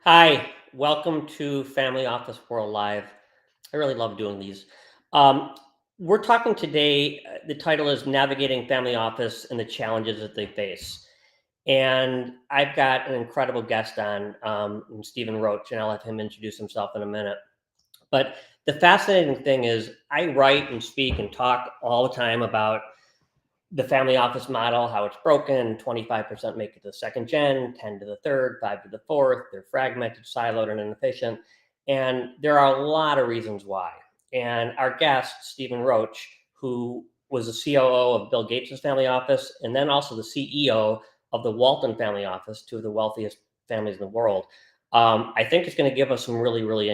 Hi, welcome to Family Office World Live. I really love doing these. Um, we're talking today, the title is Navigating Family Office and the Challenges that they face. And I've got an incredible guest on, Stephan Roche, and I'll let him introduce himself in a minute. But the fascinating thing is, I write and speak and talk all the time about the family office model, how it's broken. 25% make it to the second gen, 10 to the third, 5 to the fourth. They're fragmented, siloed, and inefficient. And there are a lot of reasons why. And our guest, Stephan Roche, who was the COO of Bill Gates' family office, and then also the CEO of the Walton family office, two of the wealthiest families in the world, I think it's going to give us some really, really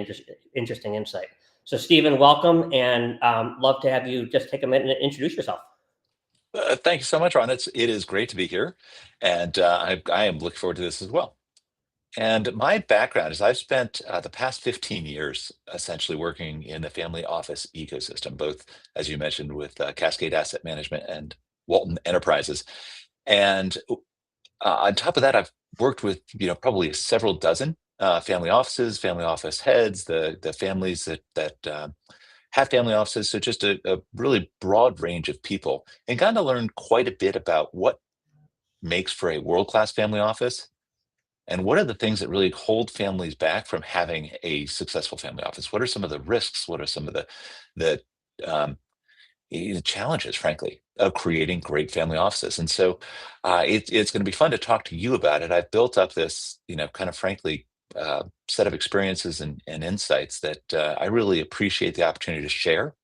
interesting insight. So, Stephan, welcome, and love to have you just take a minute and introduce yourself. Thank you so much, Ron. It is great to be here, and I am looking forward to this as well. And my background is I've spent the past 15 years essentially working in the family office ecosystem, both, as you mentioned, with Cascade Asset Management and Walton Enterprises. And on top of that, I've worked with probably several dozen family offices, family office heads, the families that have family offices. So just a really broad range of people, and gotten to learn quite a bit about what makes for a world-class family office and what are the things that really hold families back from having a successful family office. What are some of the risks? What are some of the um, challenges, frankly, of creating great family offices? And so it's going to be fun to talk to you about it. I've built up this, kind of frankly, set of experiences and insights that I really appreciate the opportunity to share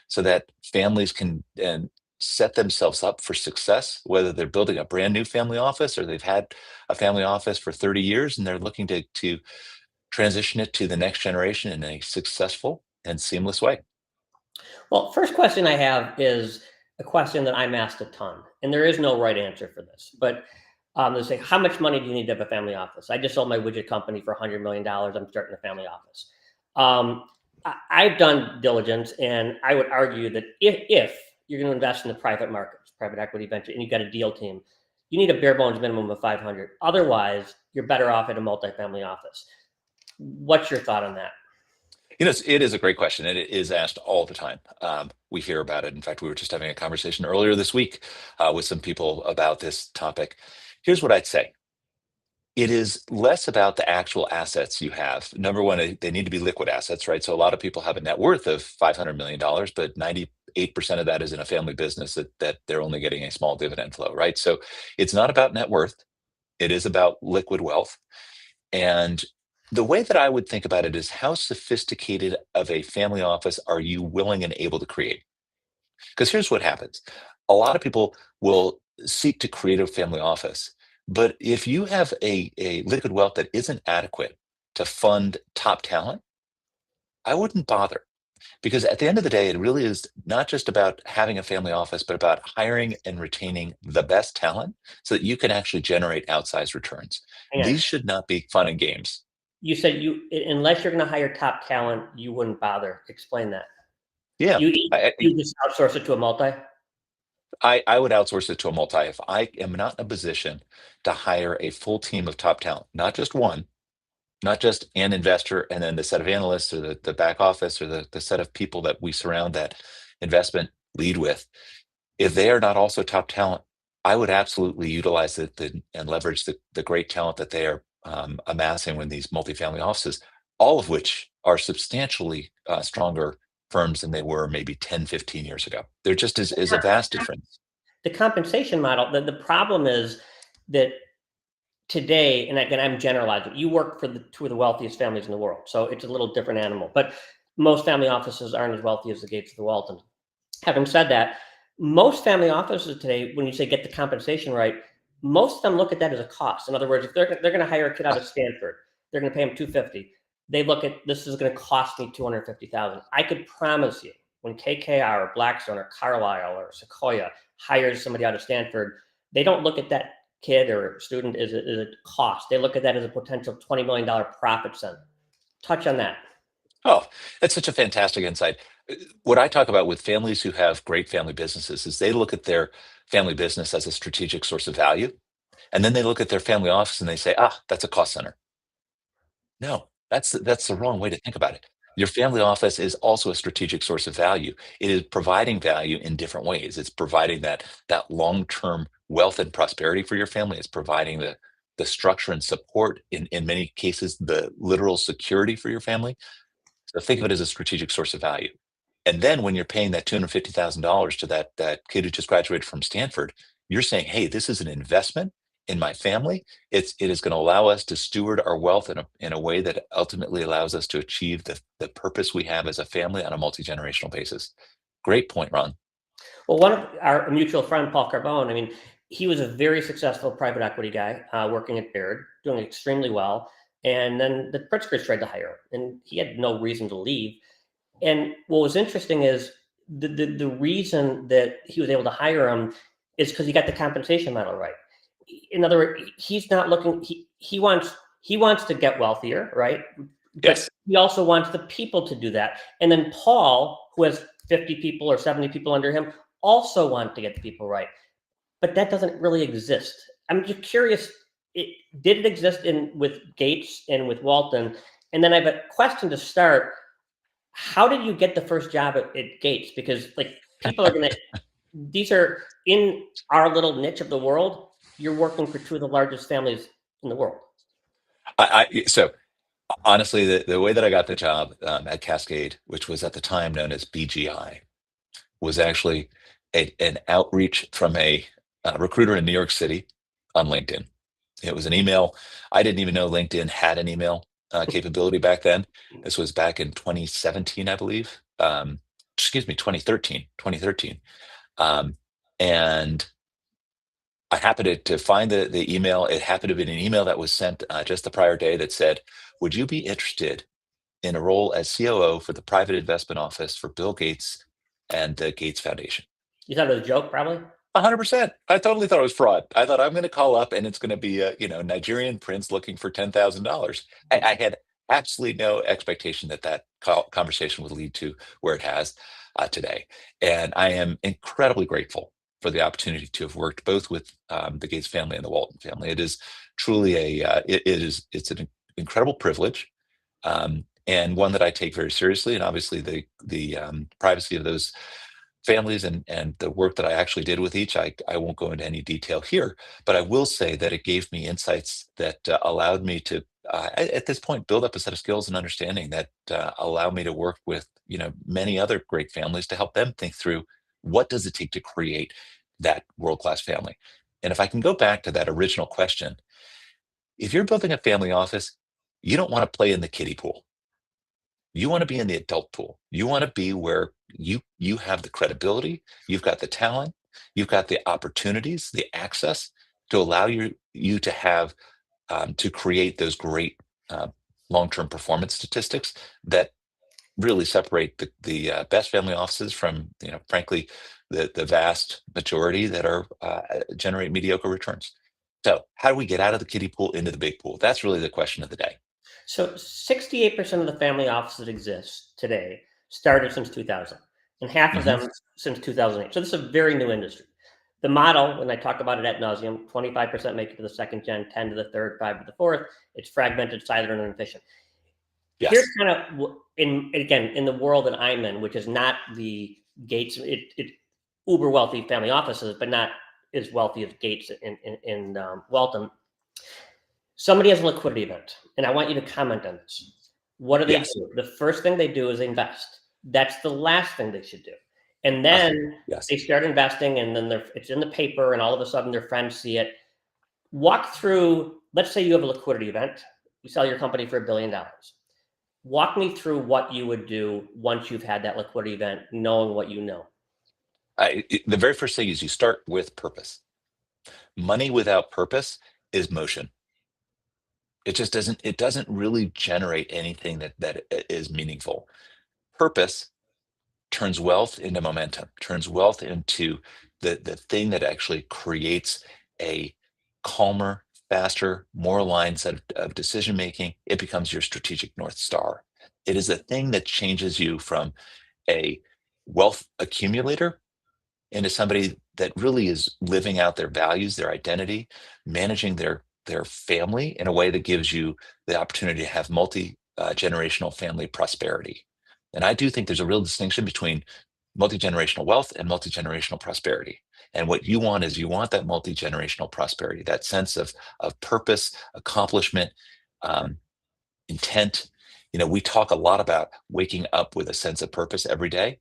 so that families can and set themselves up for success, whether they're building a brand new family office or they've had a family office for 30 years and they're looking to transition it to the next generation in a successful and seamless way. Well, first question I have is a question that I'm asked a ton, and there is no right answer for this. But they say, how much money do you need to have a family office? I just sold my widget company for $100 million. I'm starting a family office. I've done diligence, and I would argue that if you're going to invest in the private markets, private equity venture, and you've got a deal team, you need a bare bones minimum of 500. Otherwise, you're better off at a multifamily office. What's your thought on that? It is a great question, and it is asked all the time. We hear about it. In fact, we were just having a conversation earlier this week with some people about this topic. Here's what I'd say. It is less about the actual assets you have. Number one, they need to be liquid assets, right? So a lot of people have a net worth of $500 million, but 98% of that is in a family business that they're only getting a small dividend flow, right? So it's not about net worth. It is about liquid wealth. And the way that I would think about it is how sophisticated of a family office are you willing and able to create? Because here's what happens. A lot of people will seek to create a family office, but if you have a liquid wealth that isn't adequate to fund top talent, I wouldn't bother. Because at the end of the day, it really is not just about having a family office, but about hiring and retaining the best talent so that you can actually generate outsized returns. Hang on. These should not be fun and games. You said unless you're going to hire top talent, you wouldn't bother. Explain that. Yeah, You I, you just outsource it to a multi? I would outsource it to a multi. If I am not in a position to hire a full team of top talent, not just one, not just an investor and then the set of analysts or the back office or the set of people that we surround that investment lead with, if they are not also top talent, I would absolutely utilize and leverage the great talent that they are amassing in these multifamily offices, all of which are substantially stronger firms than they were maybe 10, 15 years ago. There just is a vast difference. The compensation model, the problem is that today, and again, I'm generalizing, you work for the two of the wealthiest families in the world, so it's a little different animal. But most family offices aren't as wealthy as the Gates of the Walton. Having said that, most family offices today, when you say get the compensation right, most of them look at that as a cost. In other words, if they're going to hire a kid out of Stanford, they're going to pay him $250. They look at, this is going to cost me $250,000. I could promise you, when KKR or Blackstone or Carlyle or Sequoia hires somebody out of Stanford, they don't look at that kid or student as a cost. They look at that as a potential $20 million profit center. Touch on that. Oh, that's such a fantastic insight. What I talk about with families who have great family businesses is they look at their family business as a strategic source of value. And then they look at their family office and they say, that's a cost center. No, that's the wrong way to think about it. Your family office is also a strategic source of value. It is providing value in different ways. It's providing that long-term wealth and prosperity for your family. It's providing the structure and support, in many cases, the literal security for your family. So think of it as a strategic source of value. And then when you're paying that $250,000 to that kid who just graduated from Stanford, you're saying, hey, this is an investment in my family. It is going to allow us to steward our wealth in a way that ultimately allows us to achieve the purpose we have as a family on a multi-generational basis. Great point, Ron. Well, one of our mutual friend, Paul Carbone, I mean, he was a very successful private equity guy working at Baird, doing extremely well. And then the Pritzkers tried to hire him, and he had no reason to leave. And what was interesting is the reason that he was able to hire him is because he got the compensation model right. In other words, he's not looking. He wants to get wealthier, right? But Yes. he also wants the people to do that. And then Paul, who has 50 people or 70 people under him, also want to get the people right. But that doesn't really exist. I'm just curious. Did it exist with Gates and with Walton? And then I have a question to start. How did you get the first job at Gates? Because like people are gonna, these are in our little niche of the world. You're working for two of the largest families in the world. So honestly, the way that I got the job at Cascade, which was at the time known as BGI, was actually an outreach from a recruiter in New York City on LinkedIn. It was an email. I didn't even know LinkedIn had an email capability back then. This was back in 2017, I believe. Excuse me, 2013. And I happened to find the email. It happened to be an email that was sent just the prior day that said, would you be interested in a role as COO for the private investment office for Bill Gates and the Gates Foundation? You thought it was a joke, probably? 100%. I totally thought it was fraud. I thought I'm going to call up and it's going to be a Nigerian prince looking for $10,000. I had absolutely no expectation that conversation would lead to where it has today, and I am incredibly grateful for the opportunity to have worked both with the Gates family and the Walton family. It is truly it's an incredible privilege, and one that I take very seriously. And obviously, the privacy of those families and the work that I actually did with each, I won't go into any detail here, but I will say that it gave me insights that allowed me to, at this point, build up a set of skills and understanding that allow me to work with many other great families to help them think through what does it take to create that world-class family. And if I can go back to that original question, if you're building a family office, you don't want to play in the kiddie pool. You want to be in the adult pool. You want to be where you have the credibility, you've got the talent, you've got the opportunities, the access to allow you to have to create those great uh, long-term performance statistics that really separate the best family offices from frankly the vast majority that are generate mediocre returns. So how do we get out of the kiddie pool into the big pool? That's really the question of the day. So 68% of the family offices that exist today started since 2000, and half of Hmm. them since 2008. So this is a very new industry. The model, when I talk about it ad nauseum, 25% make it to the second gen, 10 to the third, 5 to the fourth. It's fragmented, siloed, and inefficient. Here's Yes. kind of in the world that I'm in, which is not the Gates, it uber wealthy family offices, but not as wealthy as Gates in Walton. Somebody has a liquidity event, and I want you to comment on this. What do they Yes. do? The first thing they do is invest. That's the last thing they should do. And then Yes. they start investing, and then it's in the paper, and all of a sudden their friends see it. Walk through, let's say you have a liquidity event. You sell your company for $1 billion. Walk me through what you would do once you've had that liquidity event, knowing what you know. The very first thing is you start with purpose. Money without purpose is motion. It doesn't really generate anything that is meaningful. Purpose turns wealth into momentum, turns wealth into the thing that actually creates a calmer, faster, more aligned set of decision making. It becomes your strategic North Star. It is a thing that changes you from a wealth accumulator into somebody that really is living out their values, their identity, managing their family in a way that gives you the opportunity to have multi generational family prosperity. And I do think there's a real distinction between multi-generational wealth and multi-generational prosperity. And what you want is you want that multi-generational prosperity, that sense of purpose, accomplishment, um, intent. We talk a lot about waking up with a sense of purpose every day.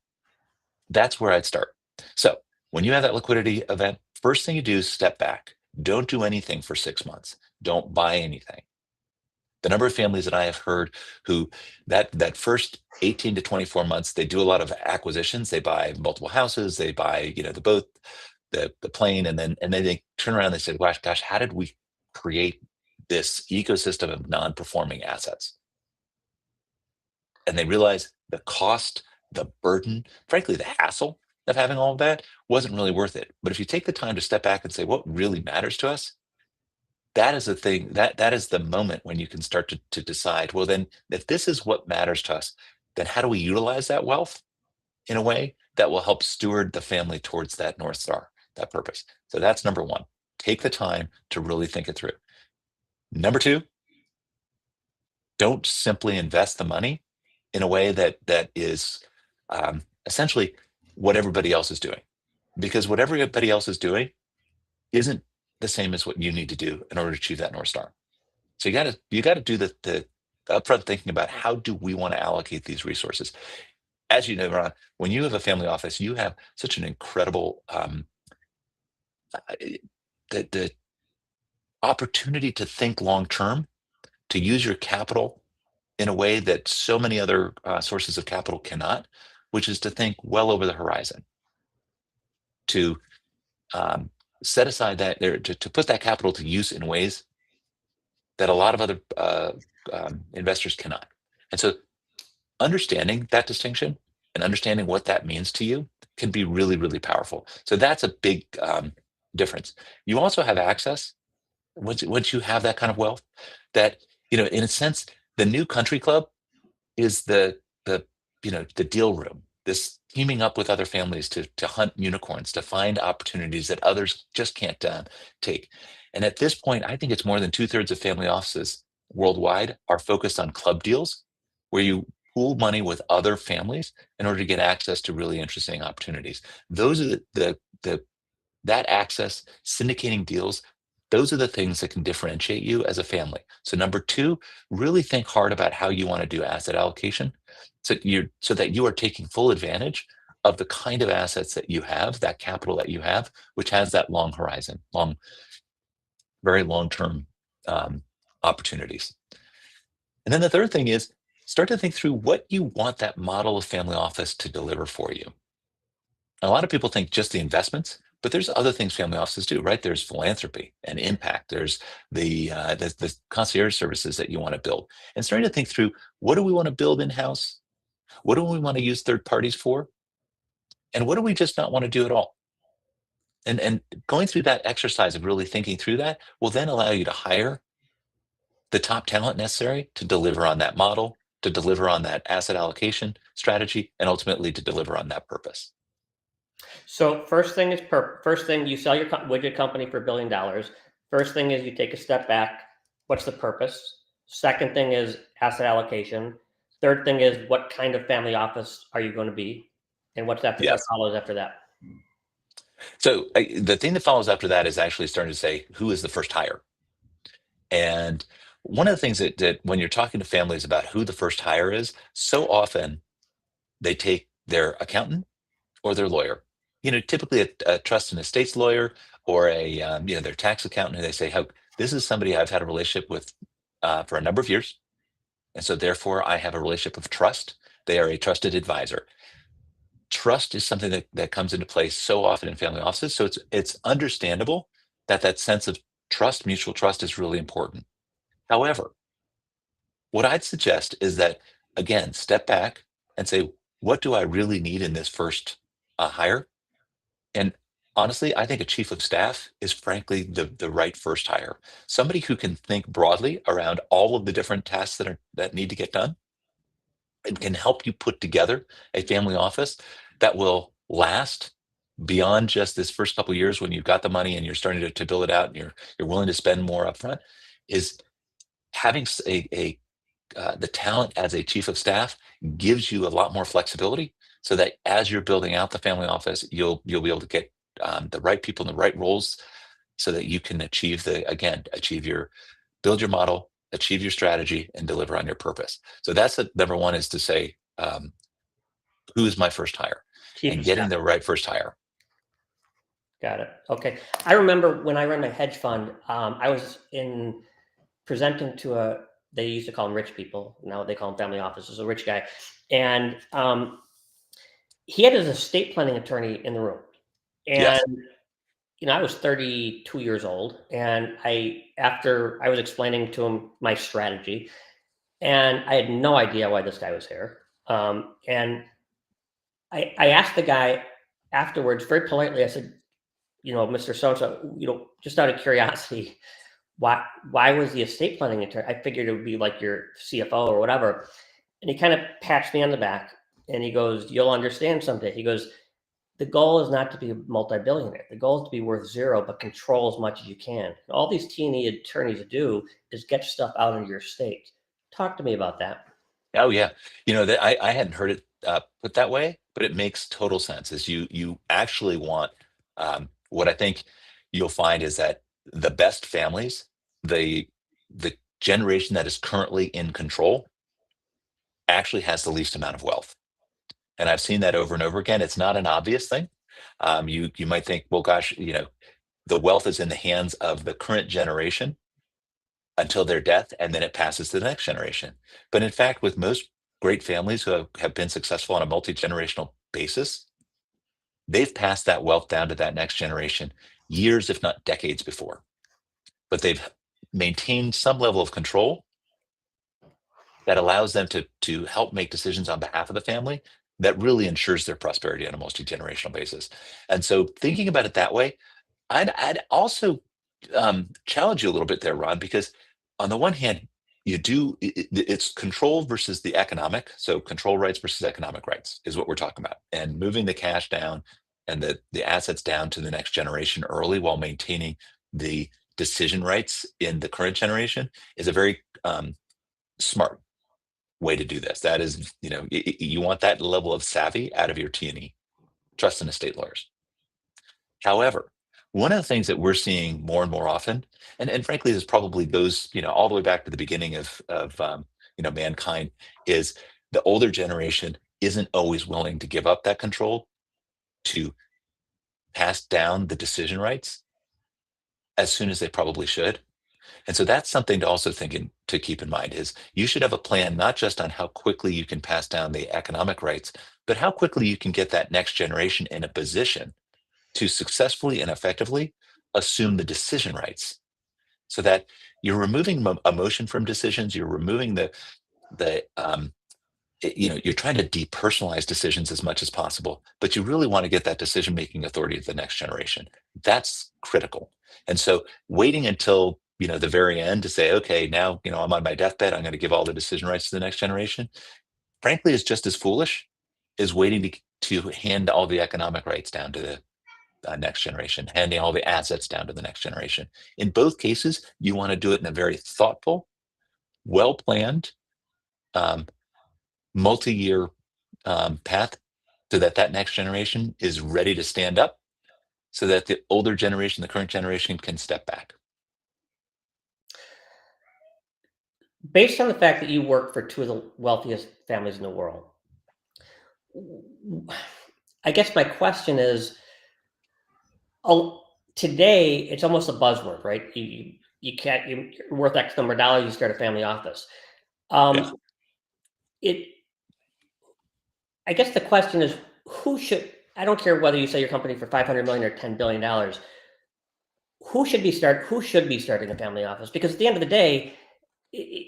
That's where I'd start. So when you have that liquidity event, first thing you do is step back. Don't do anything for 6 months. Don't buy anything. The number of families that I have heard who that first 18 to 24 months, they do a lot of acquisitions. They buy multiple houses, they buy, the boat, the plane, and then they turn around and they say, gosh, how did we create this ecosystem of non-performing assets? And they realize the cost, the burden, frankly, the hassle of having all of that wasn't really worth it. But if you take the time to step back and say, what really matters to us, that is the thing, that is the moment when you can start to decide, well, then if this is what matters to us, then how do we utilize that wealth in a way that will help steward the family towards that North Star, that purpose? So that's number one. Take the time to really think it through. Number two, don't simply invest the money in a way that is essentially what everybody else is doing, because what everybody else is doing isn't the same as what you need to do in order to achieve that North Star. So you got to do the upfront thinking about how do we want to allocate these resources. As you know, Ron, when you have a family office, you have such an incredible uh, the opportunity to think long term, to use your capital in a way that so many other sources of capital cannot, which is to think well over the horizon, to um, set aside that there, to put that capital to use in ways that a lot of other investors cannot. And so understanding that distinction and understanding what that means to you can be really, really powerful. So that's a big difference. You also have access once you have that kind of wealth that, in a sense, the new country club is the deal room, this teaming up with other families to hunt unicorns, to find opportunities that others just can't take. And at this point, I think it's more than 2/3 of family offices worldwide are focused on club deals, where you pool money with other families in order to get access to really interesting opportunities. Those are the that access, syndicating deals, those are the things that can differentiate you as a family. So number two, really think hard about how you want to do asset allocation, so that you are taking full advantage of the kind of assets that you have, that capital that you have, which has that long horizon, very long-term opportunities. And then the third thing is start to think through what you want that model of family office to deliver for you. A lot of people think just the investments, but there's other things family offices do, right? There's philanthropy and impact. There's the concierge services that you want to build, and starting to think through, what do we want to build in house? What do we want to use third parties for? And what do we just not want to do at all? And going through that exercise of really thinking through that will then allow you to hire the top talent necessary to deliver on that model, to deliver on that asset allocation strategy, and ultimately to deliver on that purpose. So first thing you sell your widget company for $1 billion. First thing is you take a step back. What's the purpose? Second thing is asset allocation. Third thing is what kind of family office are you going to be, and what Yes. follows after that? So the thing that follows after that is actually starting to say, who is the first hire? And one of the things that when you're talking to families about who the first hire is, so often they take their accountant or their lawyer. Typically a trust and estates lawyer or their tax accountant, and they say, "How this is somebody I've had a relationship with for a number of years, and so therefore I have a relationship of trust. They are a trusted advisor." Trust is something that comes into play so often in family offices, so it's understandable that that sense of trust, mutual trust, is really important. However, what I'd suggest is that, again, step back and say, what do I really need in this first hire? And honestly, I think a chief of staff is frankly the right first hire. Somebody who can think broadly around all of the different tasks that need to get done and can help you put together a family office that will last beyond just this first couple of years when you've got the money and you're starting to build it out and you're willing to spend more upfront. Is having the talent as a chief of staff gives you a lot more flexibility, so that as you're building out the family office, you'll be able to get the right people in the right roles, so that you can achieve your build your model, achieve your strategy, and deliver on your purpose. So that's the number one, is to say, who is my first hire, Chief and of staff. getting the right first hire. Got it. Okay. I remember when I ran my hedge fund, I was in presenting to they used to call them rich people. Now they call them family offices, a rich guy. And he had his estate planning attorney in the room. And, Yes. I was 32 years old. And after I was explaining to him my strategy, and I had no idea why this guy was here. And I asked the guy afterwards very politely, I said, Mr. So-and-so, just out of curiosity, why was the estate planning attorney? I figured it would be like your CFO or whatever. And he kind of pats me on the back and he goes, "You'll understand someday." He goes, "The goal is not to be a multi-billionaire. The goal is to be worth zero, but control as much as you can. All these T&E attorneys do is get stuff out into your estate." Talk to me about that. Oh yeah, that I hadn't heard it put that way, but it makes total sense. Is you actually want, what I think you'll find is that the best families, the generation that is currently in control, actually has the least amount of wealth, and I've seen that over and over again. It's not an obvious thing. You might think, well, gosh, the wealth is in the hands of the current generation until their death, and then it passes to the next generation. But in fact, with most great families who have been successful on a multi-generational basis, they've passed that wealth down to that next generation years, if not decades before. But they've maintained some level of control that allows them to help make decisions on behalf of the family that really ensures their prosperity on a multi-generational basis. And so thinking about it that way, I'd also challenge you a little bit there, Ron, because on the one hand, it's control versus the economic. So control rights versus economic rights is what we're talking about, and moving the cash down and the assets down to the next generation early while maintaining the decision rights in the current generation is a very smart way to do this. That is, you want that level of savvy out of your T&E, trust and estate lawyers. However, one of the things that we're seeing more and more often, and frankly, this probably goes, all the way back to the beginning of mankind, is the older generation isn't always willing to give up that control to pass down the decision rights as soon as they probably should. And so that's something to also to keep in mind, is you should have a plan not just on how quickly you can pass down the economic rights, but how quickly you can get that next generation in a position to successfully and effectively assume the decision rights, so that you're removing emotion from decisions. You're removing you're trying to depersonalize decisions as much as possible, but you really want to get that decision making authority to the next generation. That's critical. And so waiting until the very end to say, okay, now I'm on my deathbed, I'm going to give all the decision rights to the next generation, frankly, is just as foolish as waiting to hand all the economic rights down to the next generation, handing all the assets down to the next generation. In both cases, you want to do it in a very thoughtful, well planned, um, multi year path so that that next generation is ready to stand up so that the older generation, the current generation can step back. Based on the fact that you work for two of the wealthiest families in the world, I guess my question is, oh, today it's almost a buzzword, right? You can't, you're worth X number of dollars, you start a family office. Yeah. It I guess the question is, who should, I don't care whether you sell your company for 500 million or $10 billion, who should be starting a family office? Because at the end of the day, I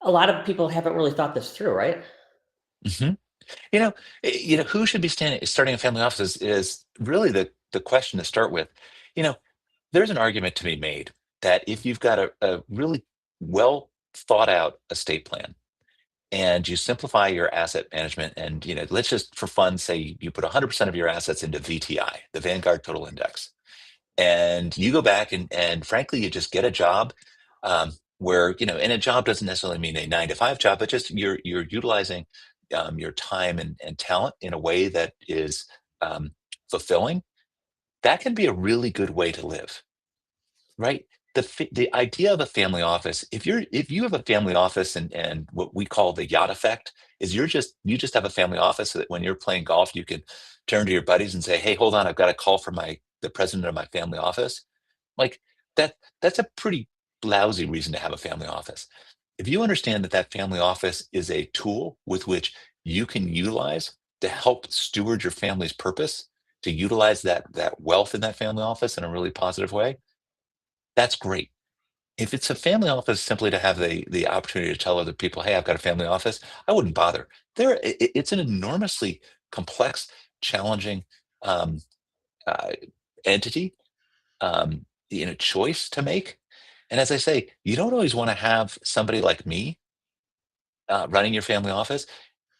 a lot of people haven't really thought this through, right? hmm who should be starting a family office is really the question to start with. You know, there's an argument to be made that if you've got a really well thought out estate plan and you simplify your asset management and let's just for fun say you put 100% of your assets into VTI, the Vanguard Total Index, and you go back and frankly you just get a job, where and a job doesn't necessarily mean a 9 to 5 job, but just you're utilizing your time and talent in a way that is um, fulfilling. That can be a really good way to live, right? The idea of a family office, if you have a family office, and what we call the yacht effect, is you just have a family office so that when you're playing golf, you can turn to your buddies and say, "Hey, hold on, I've got a call from the president of my family office." Like that's a pretty lousy reason to have a family office. If you understand that that family office is a tool with which you can utilize to help steward your family's purpose, to utilize that wealth in that family office in a really positive way, that's great. If it's a family office simply to have the opportunity to tell other people, "Hey, I've got a family office," I wouldn't bother. It's an enormously complex, challenging um, uh, entity, choice to make. And as I say, you don't always want to have somebody like me running your family office.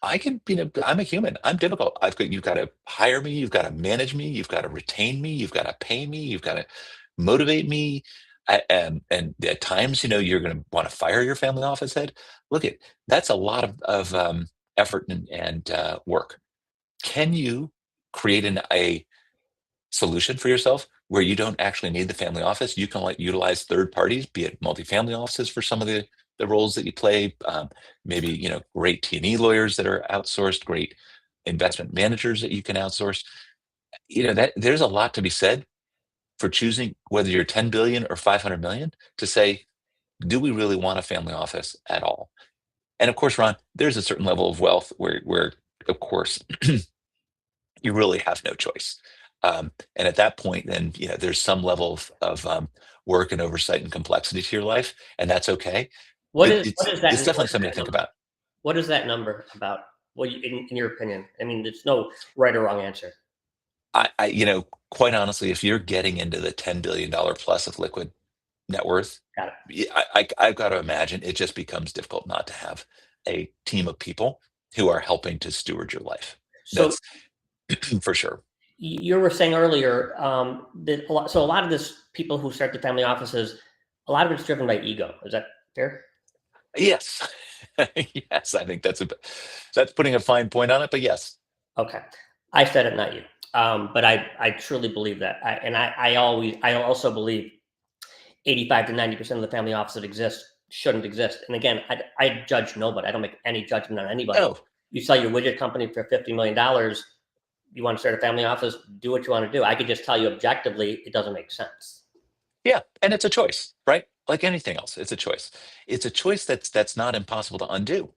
I'm a human. I'm difficult. You've got to hire me, you've got to manage me, you've got to retain me, you've got to pay me, you've got to motivate me. And at times, you're going to want to fire your family office head. Look at That's a lot of effort and work. Can you create a solution for yourself where you don't actually need the family office? You can utilize third parties, be it multifamily offices for some of the roles that you play. Maybe great T&E lawyers that are outsourced, great investment managers that you can outsource. That there's a lot to be said for choosing whether you're 10 billion or 500 million to say, do we really want a family office at all? And of course, Ron, there's a certain level of wealth where of course you really have no choice. And at that point, then there's some level of work and oversight and complexity to your life, and that's okay. What It, is it's that? it's definitely What is something that to think number? about. What is that number about? Well, in your opinion, I mean, there's no right or wrong answer. Quite honestly, if you're getting into the $10 billion plus of liquid net worth, Got it. I've got to imagine it just becomes difficult not to have a team of people who are helping to steward your life. So That's for sure. you were saying earlier that a lot of this people who start the family offices, a lot of it's driven by ego. Is that fair? Yes, yes, I think that's putting a fine point on it, but yes. Okay, I said it, not you. But I truly believe that, I also believe 85 to 90% of the family offices that exist shouldn't exist. And again, I judge nobody. I don't make any judgment on anybody. Oh, You sell your widget company for $50 million. You want to start a family office? Do what you want to do. I could just tell you objectively, it doesn't make sense. yeah, and it's a choice, right? Like anything else, it's a choice. It's a choice that's not impossible to undo.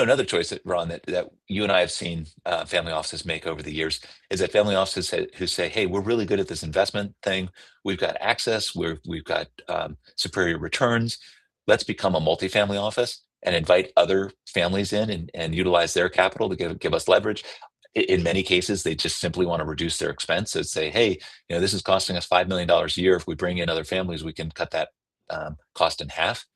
Another choice that Ron, that you and I have seen family offices make over the years is that family offices who say, "Hey, we're really good at this investment thing. We've got access. We've got superior returns. Let's become a multifamily office and invite other families in and utilize their capital to give us leverage." In many cases, they just simply want to reduce their expense and say, "Hey, this is costing us $5 million a year. If we bring in other families, we can cut that cost in half."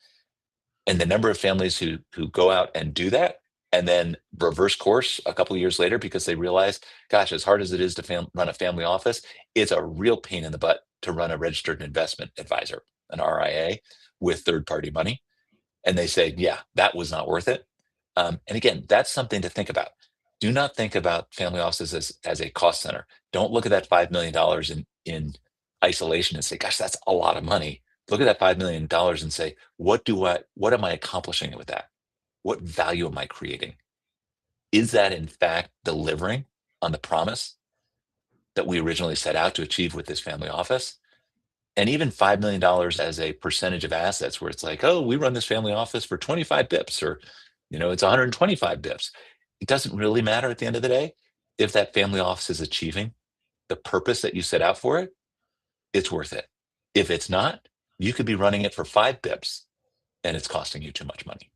And the number of families who go out and do that and then reverse course a couple of years later because they realize, gosh, as hard as it is to run a family office, it's a real pain in the butt to run a registered investment advisor, an RIA, with third-party money. And they say, yeah, that was not worth it. And again, that's something to think about. Do not think about family offices as a cost center. Don't look at that $5 million in isolation and say, gosh, that's a lot of money. Look at that $5 million and say, what am I accomplishing with that? What value am I creating? Is that in fact delivering on the promise that we originally set out to achieve with this family office? And even $5 million as a percentage of assets, where it's like, oh, we run this family office for 25 bips, or it's 125 bips. It doesn't really matter at the end of the day. If that family office is achieving the purpose that you set out for it, it's worth it. If it's not, you could be running it for 5 bips and it's costing you too much money.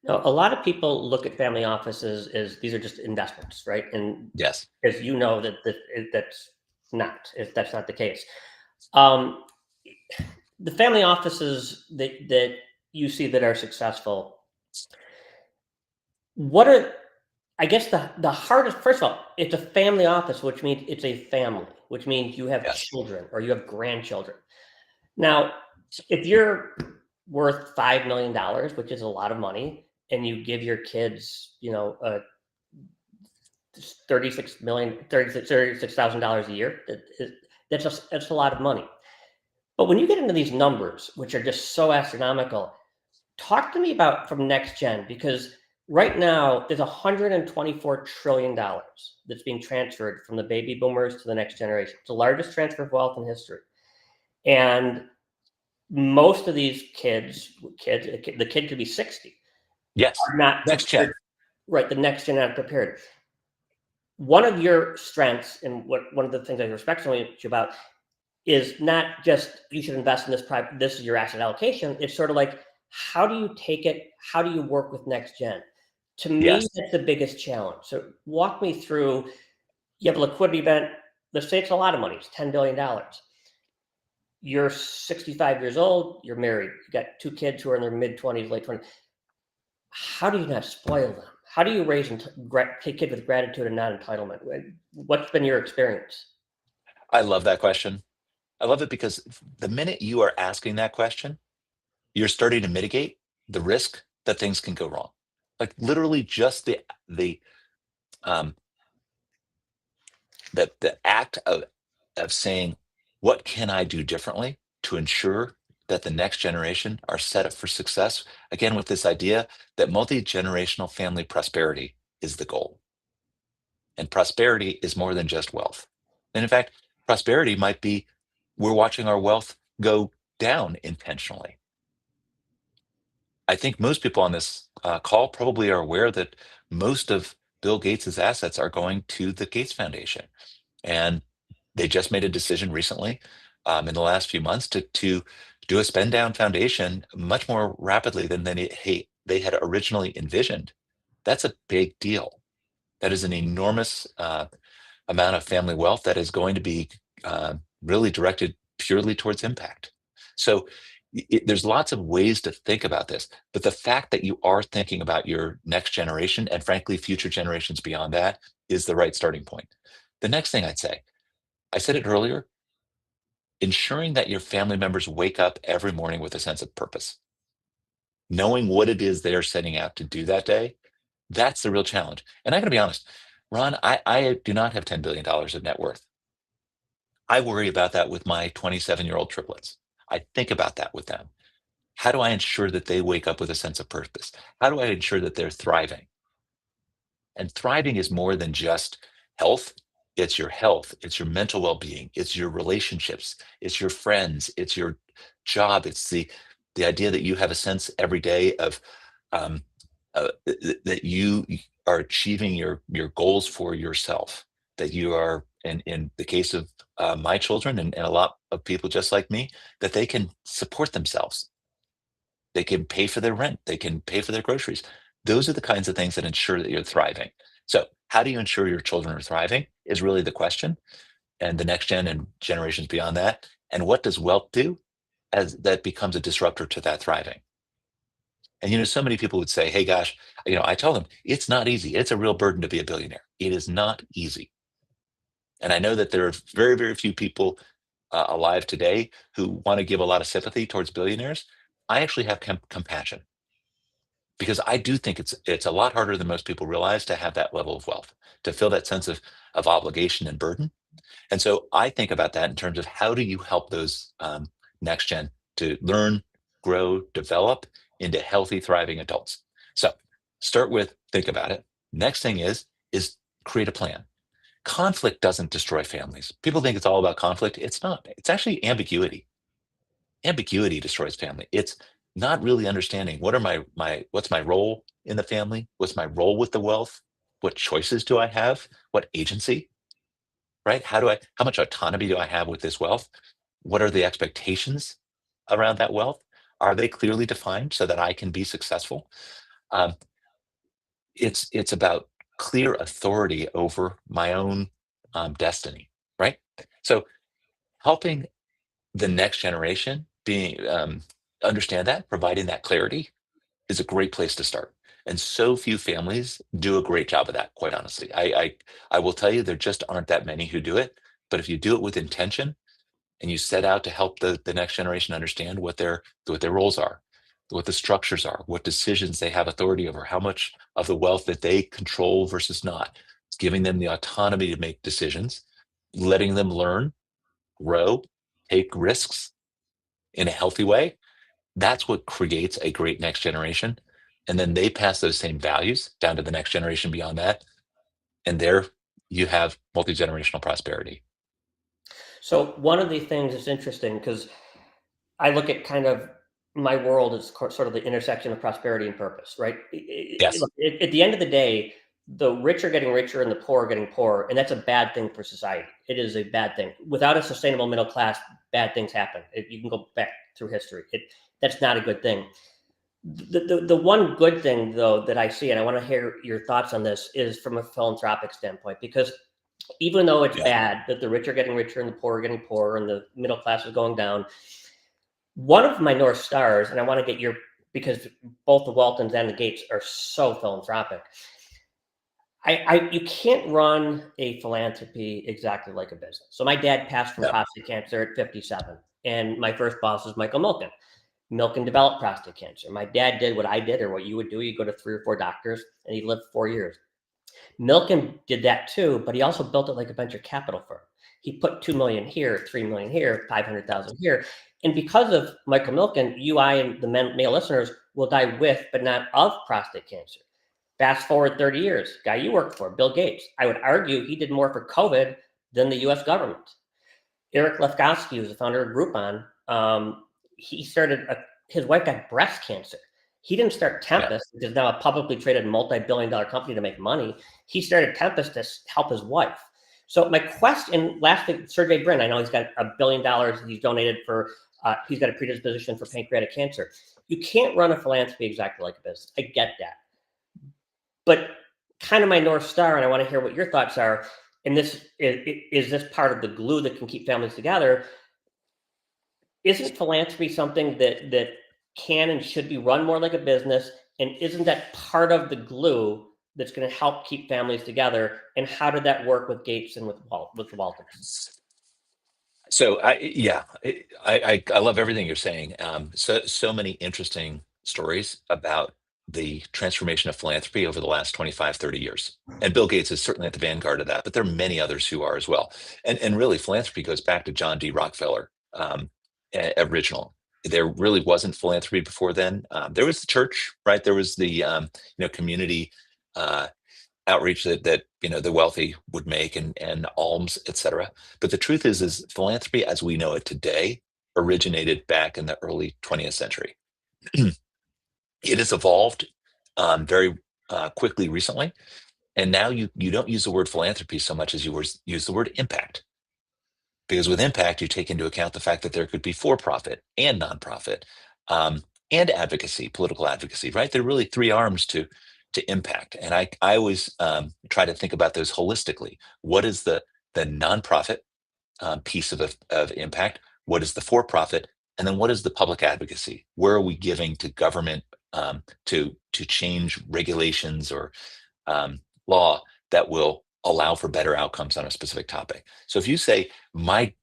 Now, a lot of people look at family offices as these are just investments, right? And Yes. as you know, that's not the case. Um, the family offices that you see that are successful, what are, I guess, the hardest? First of all, it's a family office, which means it's a family, which means you have Yes. children or you have grandchildren. Now, if you're worth $5 million, which is a lot of money, and you give your kids, 36,000 $36,000 a year, that's a lot of money. But when you get into these numbers, which are just so astronomical, talk to me about from next gen, because right now there's $124 trillion that's being transferred from the baby boomers to the next generation. It's the largest transfer of wealth in history. And most of these the kid could be 60, Yes. are not Next gen. prepared. Right, the next gen not prepared. One of your strengths, and one of the things I respect so much about, is not just you should invest in this private, this is your asset allocation. It's sort of like, how do you take it? How do you work with next gen? To me, Yes. that's the biggest challenge. So walk me through. You have a liquidity event. Let's say it's a lot of money. It's $10 billion. You're 65 years old. You're married. You got two kids who are in their mid 20s, late 20s. How do you not spoil them? How do you raise and take kids with gratitude and not entitlement? What's been your experience? I love that question. I love it because the minute you are asking that question, you're starting to mitigate the risk that things can go wrong. Like literally just the um the act of saying, what can I do differently to ensure that the next generation are set up for success? Again, with this idea that multi-generational family prosperity is the goal. And prosperity is more than just wealth. And in fact, prosperity might be we're watching our wealth go down intentionally. I think most people on this call probably are aware that most of Bill Gates's assets are going to the Gates Foundation. And they just made a decision recently, in the last few months, to do a spend down foundation much more rapidly than they had originally envisioned. That's a big deal. That is an enormous amount of family wealth that is going to be really directed purely towards impact. So there's lots of ways to think about this, but the fact that you are thinking about your next generation and frankly future generations beyond that is the right starting point. The next thing I'd say, I said it earlier, ensuring that your family members wake up every morning with a sense of purpose, knowing what it is they're setting out to do that day. That's the real challenge. And I got to be honest, Ron, I do not have $10 billion of net worth. I worry about that with my 27-year-old triplets. I think about that with them. How do I ensure that they wake up with a sense of purpose? How do I ensure that they're thriving? And thriving is more than just health. It's your health, it's your mental well-being, it's your relationships, it's your friends, it's your job, it's the idea that you have a sense every day of um, that you are achieving your goals for yourself, that you are in the case of my children and a lot of people just like me, that they can support themselves, they can pay for their rent, they can pay for their groceries. Those are the kinds of things that ensure that you're thriving. So how do you ensure your children are thriving is really the question, and the next gen and generations beyond that. And what does wealth do as that becomes a disruptor to that thriving? And so many people would say, "Hey, gosh," I tell them it's not easy. It's a real burden to be a billionaire. It is not easy. And I know that there are very, very few people alive today who want to give a lot of sympathy towards billionaires. I actually have compassion because I do think it's a lot harder than most people realize to have that level of wealth, to feel that sense of obligation and burden. And so I think about that in terms of how do you help those next gen to learn, grow, develop into healthy, thriving adults. So start with think about it. Next thing is create a plan. Conflict doesn't destroy families. People think it's all about conflict. It's not. It's actually ambiguity. Ambiguity destroys family. It's not really understanding what are what's my role in the family? What's my role with the wealth? What choices do I have? What agency? Right? How much autonomy do I have with this wealth? What are the expectations around that wealth? Are they clearly defined so that I can be successful? Um, it's about clear authority over my own destiny, right? So helping the next generation being understand that, providing that clarity is a great place to start. And so few families do a great job of that, quite honestly. I will tell you, there just aren't that many who do it. But if you do it with intention and you set out to help the next generation understand what their roles are, what the structures are, what decisions they have authority over, how much of the wealth that they control versus not, giving them the autonomy to make decisions, letting them learn, grow, take risks in a healthy way, that's what creates a great next generation. And then they pass those same values down to the next generation beyond that. And there you have multi-generational prosperity. So one of the things that's interesting because I look at kind of my world as sort of the intersection of prosperity and purpose, right? Yes. Look, at the end of the day, the rich are getting richer and the poor are getting poorer, and that's a bad thing for society. It is a bad thing. Without a sustainable middle class, bad things happen. You can go back through history. That's not a good thing. The one good thing though that I see, and I want to hear your thoughts on this, is from a philanthropic standpoint, because even though it's Yeah. bad that the rich are getting richer and the poor are getting poorer and the middle class is going down, one of my North Stars, and I want to get your, because both the Waltons and the Gates are so philanthropic. You can't run a philanthropy exactly like a business. So my dad passed from Yeah. prostate cancer at 57, and my first boss is Michael Milken. Milken developed prostate cancer. My dad did what I did, or what you would do. You go to 3 or 4 doctors, and he lived 4 years. Milken did that too, but he also built it like a venture capital firm. He put 2 million here, 3 million here, 500,000 here, and because of Michael Milken, you, I, and the male listeners will die with, but not of, prostate cancer. Fast forward 30 years, guy you worked for, Bill Gates. I would argue he did more for COVID than the U.S. government. Eric Lefkowski, who's the founder of Groupon, he started his wife got breast cancer. He didn't start Yeah. Tempest, which is now a publicly traded multi-billion-dollar company to make money. He started Tempest to help his wife. So my question, last thing, Sergey Brin, I know he's got $1 billion he's donated for. He's got a predisposition for pancreatic cancer. You can't run a philanthropy exactly like a business. I get that, but kind of my North Star, and I want to hear what your thoughts are. And this is this part of the glue that can keep families together. Isn't philanthropy something that can and should be run more like a business? And isn't that part of the glue that's going to help keep families together? And how did that work with Gates and with the Waltons? So I love everything you're saying. So many interesting stories about the transformation of philanthropy over the last 25, 30 years. And Bill Gates is certainly at the vanguard of that, but there are many others who are as well. And really, philanthropy goes back to John D. Rockefeller, original. There really wasn't philanthropy before then. There was the church, right? There was the community uh, outreach that the wealthy would make, and alms, etc. But the truth is philanthropy as we know it today originated back in the early 20th century. It has evolved very quickly recently, and now you don't use the word philanthropy so much as use the word impact, because with impact you take into account the fact that there could be for profit and nonprofit, um, and advocacy, political advocacy, right? There are really three arms to impact, and I always try to think about those holistically. What is the nonprofit piece of impact? What is the for profit? And then what is the public advocacy? Where are we giving to government to change regulations or law that will allow for better outcomes on a specific topic. So if you say my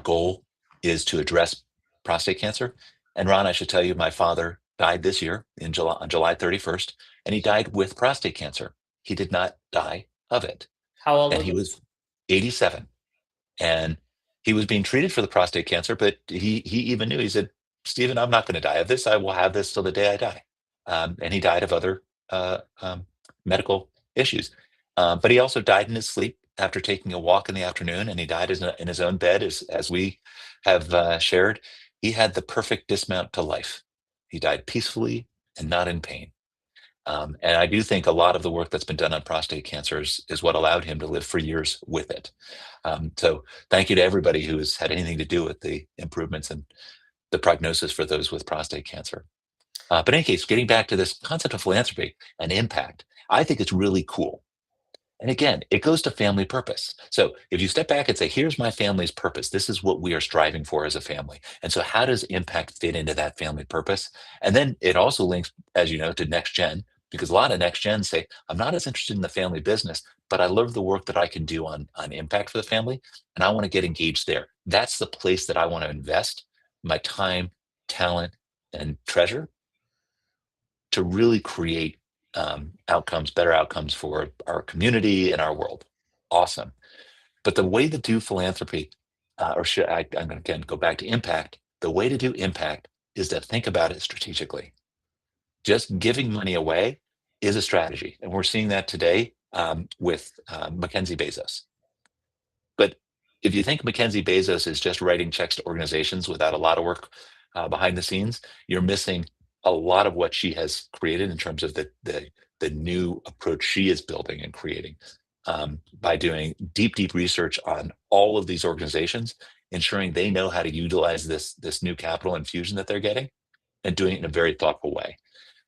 goal is to address prostate cancer, and Ron, I should tell you, my father died this year in July on July 31st, and he died with prostate cancer. He did not die of it, How old and was he he? was 87, and he was being treated for the prostate cancer, but he even knew, he said, Stephen, I'm not going to die of this. I will have this till the day I die. And he died of other medical issues. But he also died in his sleep after taking a walk in the afternoon, and he died in his own bed, as we have shared. He had the perfect dismount to life. He died peacefully and not in pain. And I do think a lot of the work that's been done on prostate cancer is what allowed him to live for years with it. So thank you to everybody who has had anything to do with the improvements and the prognosis for those with prostate cancer. But in any case, getting back to this concept of philanthropy and impact, I think it's really cool. And again, it goes to family purpose. So if you step back and say, here's my family's purpose, this is what we are striving for as a family. And so how does impact fit into that family purpose? And then it also links, as you know, to next gen, because a lot of next gen say, I'm not as interested in the family business, but I love the work that I can do on impact for the family. And I want to get engaged there. That's the place that I want to invest my time, talent, and treasure to really create outcomes, better outcomes for our community and our world. Awesome. But the way to do philanthropy, or should I'm going to again go back to impact. The way to do impact is to think about it strategically. Just giving money away is a strategy, and we're seeing that today with Mackenzie Bezos. But if you think Mackenzie Bezos is just writing checks to organizations without a lot of work behind the scenes, you're missing a lot of what she has created in terms of the new approach she is building and creating by doing deep research on all of these organizations, ensuring they know how to utilize this new capital infusion that they're getting, and doing it in a very thoughtful way.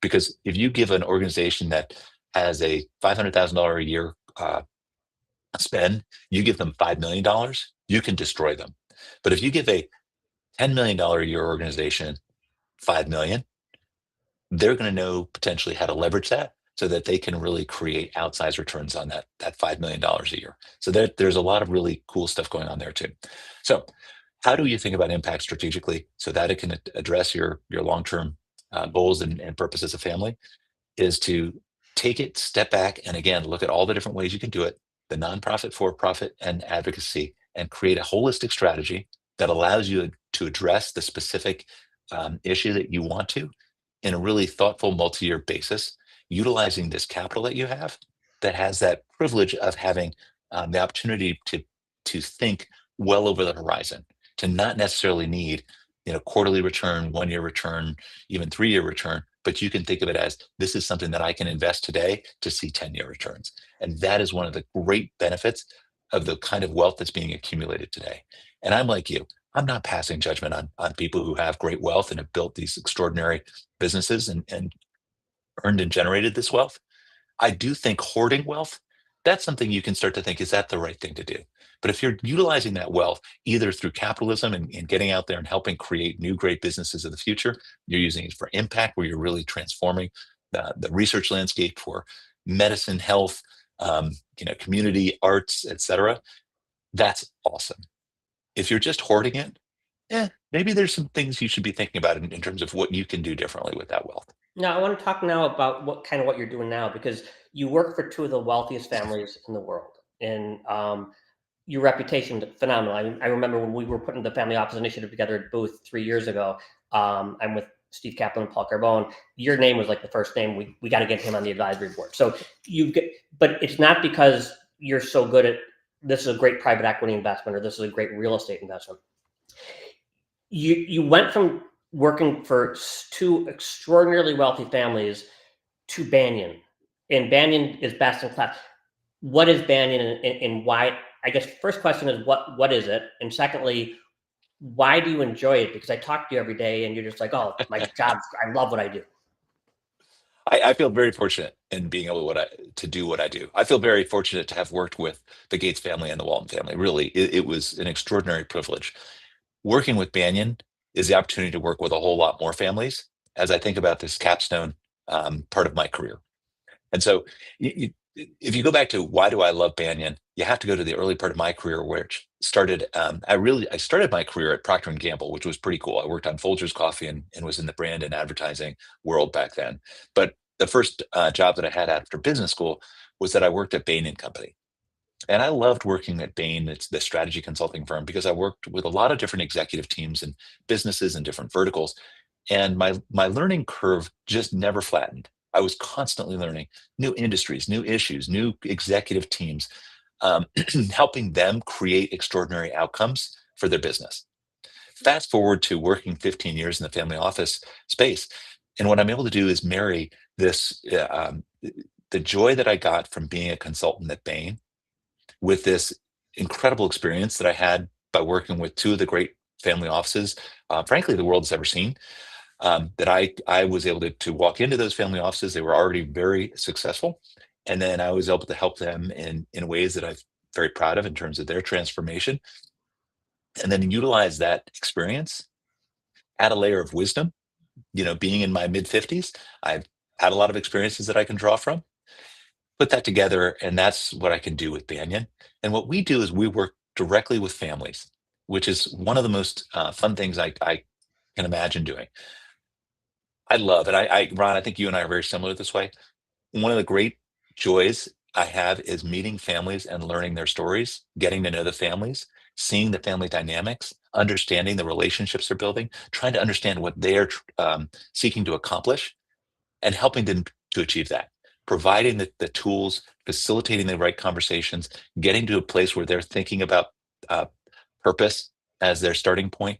Because if you give an organization that has a $500,000 a year spend, you give them $5 million, you can destroy them. But if you give a $10 million a year organization 5 million, they're going to know potentially how to leverage that so that they can really create outsized returns on that $5 million a year. So there's a lot of really cool stuff going on there too. So how do you think about impact strategically so that it can address your long-term goals and purpose as a family? Is to take it, step back, and again, look at all the different ways you can do it, the nonprofit, for profit, and advocacy, and create a holistic strategy that allows you to address the specific issue that you want to in a really thoughtful multi-year basis, utilizing this capital that you have that has that privilege of having the opportunity to think well over the horizon, to not necessarily need quarterly return, 1 year return, even 3 year return, but you can think of it as this is something that I can invest today to see 10-year returns. And that is one of the great benefits of the kind of wealth that's being accumulated today. And I'm like you, I'm not passing judgment on people who have great wealth and have built these extraordinary businesses and earned and generated this wealth. I do think hoarding wealth, that's something you can start to think, is that the right thing to do? But if you're utilizing that wealth either through capitalism and getting out there and helping create new great businesses of the future, you're using it for impact where you're really transforming the research landscape for medicine, health, community, arts, etc. That's awesome. If you're just hoarding it, maybe there's some things you should be thinking about in terms of what you can do differently with that wealth. Now, I want to talk now about what you're doing now, because you work for two of the wealthiest families in the world, and your reputation is phenomenal. I remember when we were putting the Family Office Initiative together at Booth 3 years ago. I'm with Steve Kaplan and Paul Carbone. Your name was like the first name. We got to get him on the advisory board. So but it's not because you're so good at this is a great private equity investment or this is a great real estate investment. You went from working for two extraordinarily wealthy families to Banyan, and Banyan is best in class. What is Banyan, and why? I guess first question is what is it, and secondly, why do you enjoy it? Because I talk to you every day, and you're just like, oh, my job, I love what I do. I feel very fortunate in being able to do what I do. I feel very fortunate to have worked with the Gates family and the Walton family. Really, it was an extraordinary privilege. Working with Banyan is the opportunity to work with a whole lot more families as I think about this capstone part of my career. And so, if you go back to why do I love Banyan, you have to go to the early part of my career, which started. I started my career at Procter and Gamble, which was pretty cool. I worked on Folgers Coffee and was in the brand and advertising world back then. But the first job that I had after business school was that I worked at Bain and Company. And I loved working at Bain. It's the strategy consulting firm because I worked with a lot of different executive teams and businesses and different verticals. And my learning curve just never flattened. I was constantly learning new industries, new issues, new executive teams, um, helping them create extraordinary outcomes for their business. Fast forward to working 15 years in the family office space. And what I'm able to do is marry this the joy that I got from being a consultant at Bain with this incredible experience that I had by working with two of the great family offices, frankly, the world has ever seen. That I was able to walk into those family offices. They were already very successful, and then I was able to help them in ways that I'm very proud of in terms of their transformation, and then utilize that experience, add a layer of wisdom. Being in my mid 50s, I've had a lot of experiences that I can draw from, put that together, and that's what I can do with Banyan. And what we do is we work directly with families, which is one of the most fun things I can imagine doing. I love it. Ron, I think you and I are very similar this way. One of the great joys I have is meeting families and learning their stories, getting to know the families, seeing the family dynamics, understanding the relationships they're building, trying to understand what they're seeking to accomplish, and helping them to achieve that, providing the tools, facilitating the right conversations, getting to a place where they're thinking about uh, purpose as their starting point.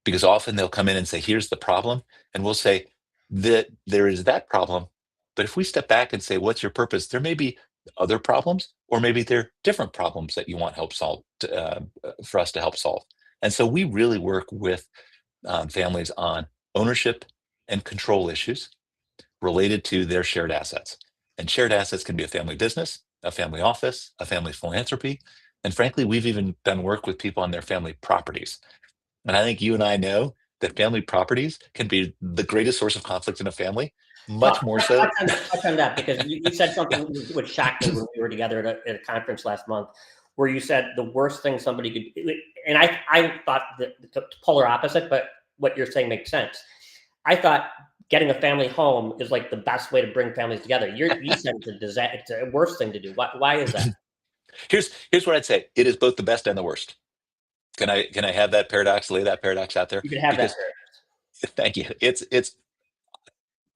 Because often they'll come in and say, here's the problem. And we'll say that there is that problem. But if we step back and say, what's your purpose? There may be other problems, or maybe they're different problems that you want help solve for us to help solve. And so we really work with families on ownership and control issues related to their shared assets. And shared assets can be a family business, a family office, a family philanthropy. And frankly, we've even done work with people on their family properties. And I think you and I know that family properties can be the greatest source of conflict in a family, much more so. Touch on that because you said Yeah. something which shocked me when we were together at a conference last month, where you said the worst thing somebody could, and I thought the polar opposite, but what you're saying makes sense. I thought getting a family home is like the best way to bring families together. You said it's a disaster, it's a worst thing to do. Why is that? Here's what I'd say. It is both the best and the worst. Can I have that paradox, lay that paradox out there? You can have that. Because thank you. It's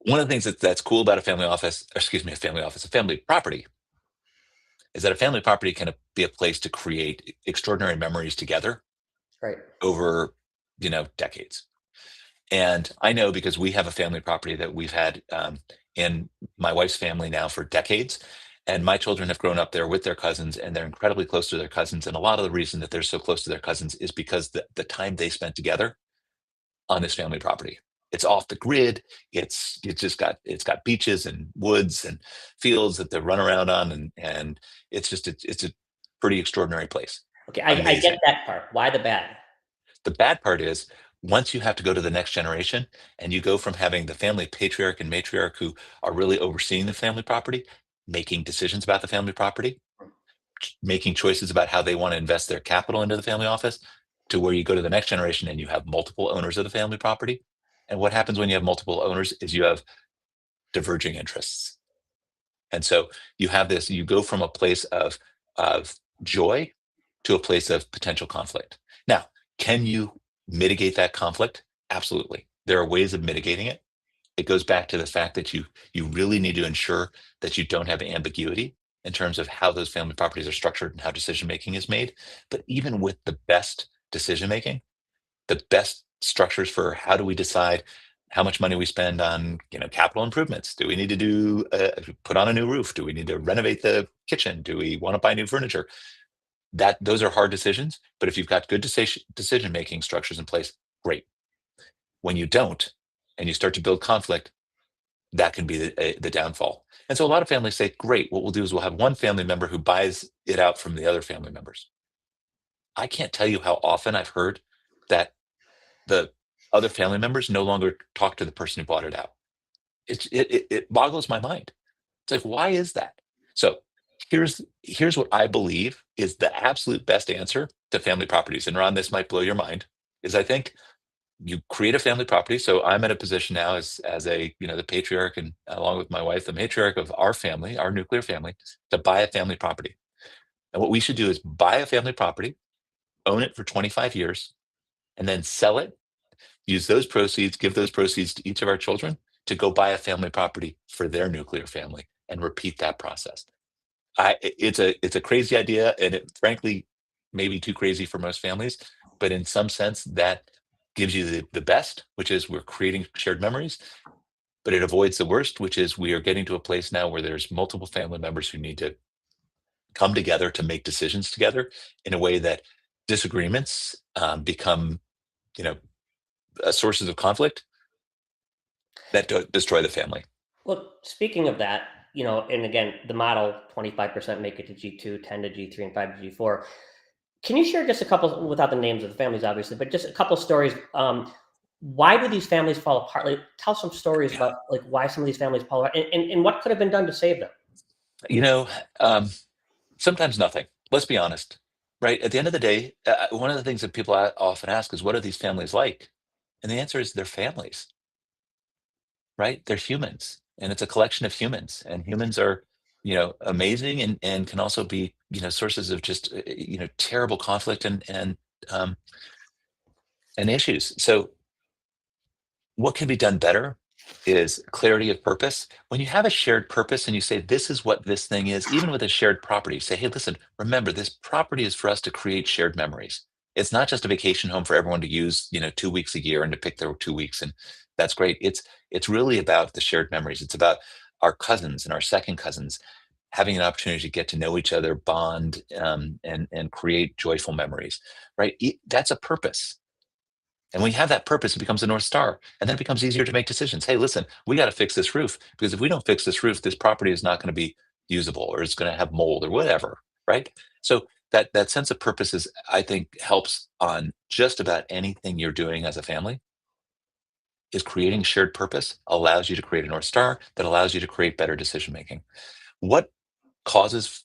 one of the things that's cool about a family office, or excuse me, a family property, is that a family property can be a place to create extraordinary memories together Right. over, decades. And I know because we have a family property that we've had in my wife's family now for decades. And my children have grown up there with their cousins, and they're incredibly close to their cousins. And a lot of the reason that they're so close to their cousins is because the time they spent together on this family property. It's off the grid. It's got beaches and woods and fields that they run around on, and it's a pretty extraordinary place. Okay, I get Amazing. that part. Why the bad? The bad part is once you have to go to the next generation and you go from having the family patriarch and matriarch who are really overseeing the family property, making decisions about the family property, making choices about how they want to invest their capital into the family office, to where you go to the next generation and you have multiple owners of the family property. And what happens when you have multiple owners is you have diverging interests. And so you go from a place of joy to a place of potential conflict. Now, can you mitigate that conflict? Absolutely. There are ways of mitigating it. It goes back to the fact that you really need to ensure that you don't have ambiguity in terms of how those family properties are structured and how decision making is made. But even with the best decision making, the best structures for how do we decide how much money we spend on capital improvements? Do we need to put on a new roof? Do we need to renovate the kitchen? Do we want to buy new furniture? That those are hard decisions. But if you've got good decision making structures in place, great. When you don't, and you start to build conflict, that can be the downfall. And so a lot of families say, great, what we'll do is we'll have one family member who buys it out from the other family members. I can't tell you how often I've heard that the other family members no longer talk to the person who bought it out. It boggles my mind. It's like, why is that? So here's what I believe is the absolute best answer to family properties. And Ron, this might blow your mind, is I think you create a family property. So I'm in a position now as a, the patriarch, and along with my wife, the matriarch of our family, our nuclear family, to buy a family property. And what we should do is buy a family property, own it for 25 years, and then sell it, use those proceeds, give those proceeds to each of our children to go buy a family property for their nuclear family and repeat that process. It's a crazy idea, and it frankly may be too crazy for most families, but in some sense that gives you the best, which is we're creating shared memories, but it avoids the worst, which is we are getting to a place now where there's multiple family members who need to come together to make decisions together in a way that disagreements become, you know, sources of conflict that destroy the family. Well, speaking of that, and again, the model 25% make it to G2, 10 to G3, and 5 to G4. Can you share just a couple, without the names of the families, obviously, but just a couple stories? Why do these families fall apart? Like, tell some stories Yeah. about like why some of these families fall apart, and what could have been done to save them. You know, um, Sometimes nothing. Let's be honest, right? At the end of the day, one of the things that people often ask is, what are these families like? And the answer is they're families, right? They're humans, and it's a collection of humans, and humans are, amazing, and can also be, sources of just, terrible conflict um, and issues. So what can be done better is clarity of purpose. When you have a shared purpose and you say, this is what this thing is, even with a shared property, say, hey, listen, remember, this property is for us to create shared memories. It's not just a vacation home for everyone to use, 2 weeks a year and to pick their 2 weeks. And that's great. It's really about the shared memories. It's about our cousins and our second cousins having an opportunity to get to know each other, bond, and create joyful memories, right? That's a purpose. And when you have that purpose, it becomes a North Star. And then it becomes easier to make decisions. Hey, listen, we got to fix this roof, because if we don't fix this roof, this property is not going to be usable, or it's going to have mold or whatever. Right. So that sense of purpose is, I think, helps on just about anything you're doing as a family. Is creating shared purpose allows you to create a North Star that allows you to create better decision making. What causes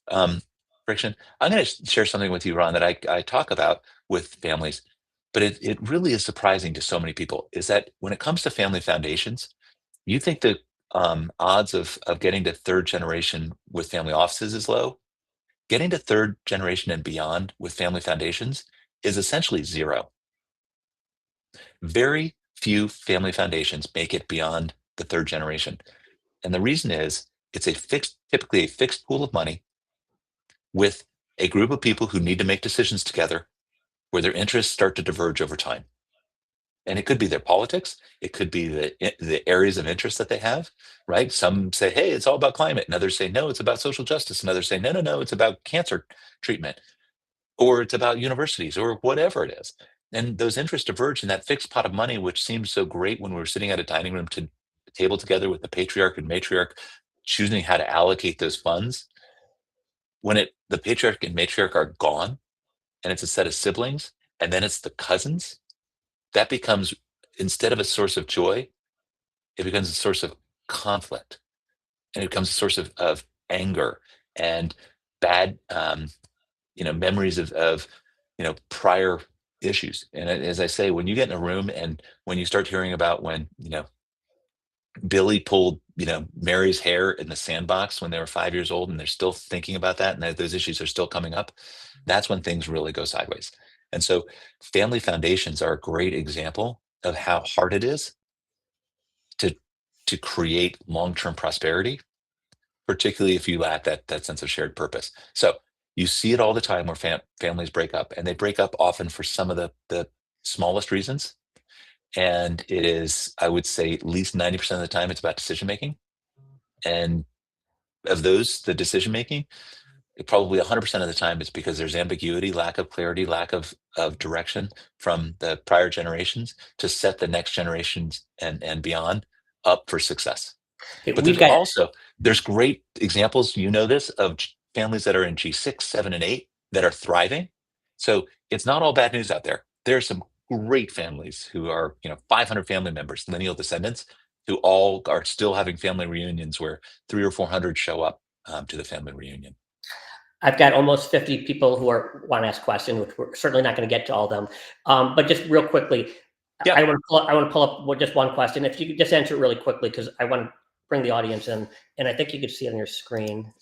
friction? I'm going to share something with you, Ron, that I talk about with families, but it really is surprising to so many people. Is that when it comes to family foundations, you think the odds of getting to third generation with family offices is low. Getting to third generation and beyond with family foundations is essentially zero. Very few family foundations make it beyond the third generation. And the reason is typically a fixed pool of money with a group of people who need to make decisions together where their interests start to diverge over time. And it could be their politics, it could be the areas of interest that they have, right? Some say, hey, it's all about climate, and others say, no, it's about social justice, and others say, no, no, no, it's about cancer treatment, or it's about universities, or whatever it is. And those interests diverge in that fixed pot of money, which seemed so great when we were sitting at a dining room table together with the patriarch and matriarch, choosing how to allocate those funds. When the patriarch and matriarch are gone, and it's a set of siblings, and then it's the cousins, that becomes, instead of a source of joy, it becomes a source of conflict, and it becomes a source of anger and bad, memories of prior issues. And as I say, when you get in a room and when you start hearing about when Billy pulled Mary's hair in the sandbox when they were 5 years old, and they're still thinking about that, and those issues are still coming up, that's when things really go sideways. And so family foundations are a great example of how hard it is to create long-term prosperity, particularly if you lack that sense of shared purpose. So you see it all the time where families break up, and they break up often for some of the smallest reasons. And it is, I would say, at least 90% of the time, it's about decision making. And of those, the decision making, probably 100% of the time, it's because there's ambiguity, lack of clarity, lack of direction from the prior generations to set the next generations and beyond up for success. Okay, But we've got there's great examples, this, of families that are in G6, 7, and 8 that are thriving. So it's not all bad news out there. There's some great families who are, 500 family members, lineal descendants, who all are still having family reunions where three or 400 show up to the family reunion. I've got almost 50 people who want to ask questions, which we're certainly not going to get to all of them. But just real quickly, Yeah. I want to pull up just one question. If you could just answer it really quickly, because I want to bring the audience in, and I think you could see it on your screen.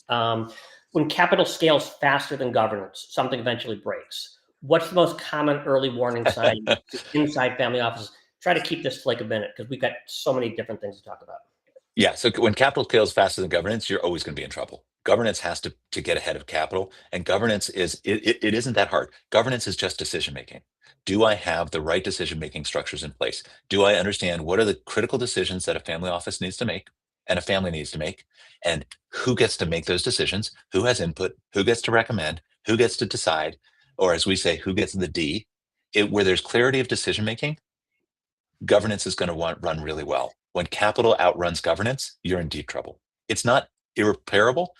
When capital scales faster than governance, something eventually breaks. What's the most common early warning sign inside family offices? Try to keep this to like a minute, because we've got so many different things to talk about. Yeah. So when capital scales faster than governance, you're always going to be in trouble. Governance has to get ahead of capital, and governance it isn't that hard. Governance is just decision making. Do I have the right decision making structures in place? Do I understand what are the critical decisions that a family office needs to make and a family needs to make? And who gets to make those decisions? Who has input? Who gets to recommend? Who gets to decide? Or as we say, who gets the D? Where there's clarity of decision making, governance is going to run really well. When capital outruns governance, you're in deep trouble. It's not irreparable,